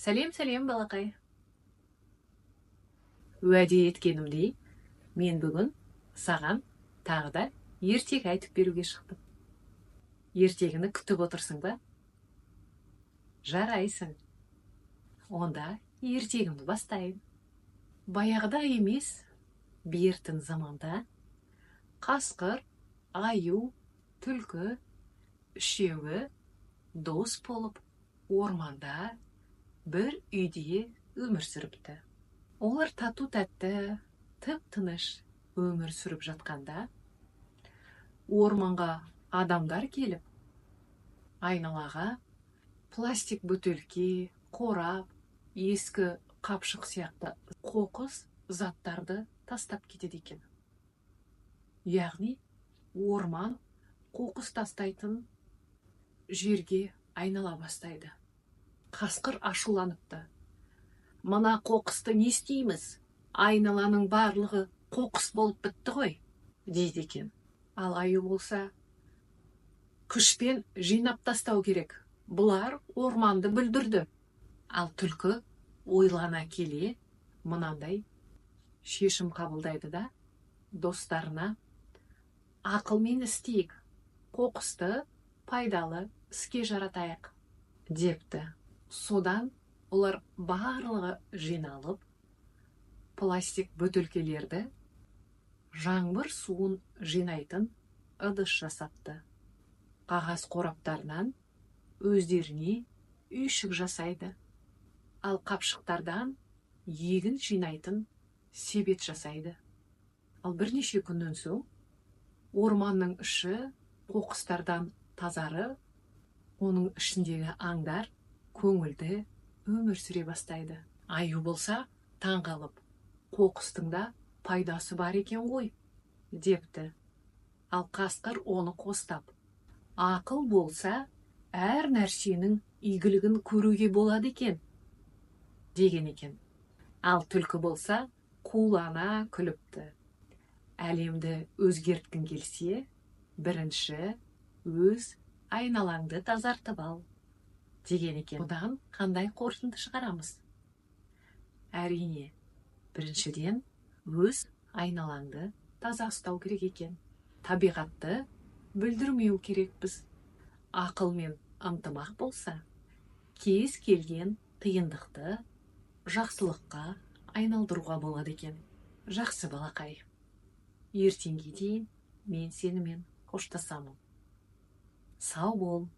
Сәлем балақай. Уәде еткенімдей, мен бүгін саған тағы да ертек айтып беруге шықтым. Ертегіні күтіп отырсың ба? Жарайсың. Онда ертегімді бастайын. Баяғыда емес, бертін заманда қасқыр, аю, түлкі үшеуі дос болып орманда бір үйде өмір сүріпті. Олар тату-тәтті, тып-тыныш өмір сүріп жатқанда, орманға адамдар келіп, айналаға пластик бөтелке, қорап, ескі қапшық сияқты қоқыс заттарды тастап кетеді екен. Яғни, орман қоқыс тастайтын жерге айнала бастайды. Қасқыр ашуланыпты. Мына қоқысты не істейміз? Айналаның барлығы қоқыс болып бітті ғой, дейді екен. Ал аю болса, күшпен жинап тастау керек. Бұлар орманды бүлдірді. Ал түлкі ойлана келе, мынандай шешім қабылдайды да, достарына ақылмен істейік, қоқысты пайдалы іске жаратайық, депті. Содан олар барлығы жиналып, пластик бөтелкелерді жаңбыр суын жинайтын ыдыс жасапты. Қағаз қораптарынан өздеріне үйшік жасайды. Ал қапшықтардан егін жинайтын себет жасайды. Ал бірнеше күннен соң орманның іші қоқыстардан тазарып, оның ішіндегі аңдар көңілді өмір сүре бастайды. Аю болса, таңғалып, қоқыстың да пайдасы бар екен ғой, депті. Ал қасқыр оны қостап, ақыл болса, әр нәрсенің игілігін көруге болады екен, деген екен. Ал түлкі болса, қулана күліпті. Әлемді өзгерткің келсе, бірінші өз айналаңды тазартып ал, деген екен. Бұдан қандай қорытынды шығарамыз? Әрине, біріншіден өз айналаңды таза ұстау керек екен. Табиғатты бүлдірмеу керекпіз. Ақылмен ынтымақ болса, кез келген қиындықты жақсылыққа айналдыруға болады екен. Жақсы балақай. Ертеңге дейін мен сенімен қоштасамын. Сау бол.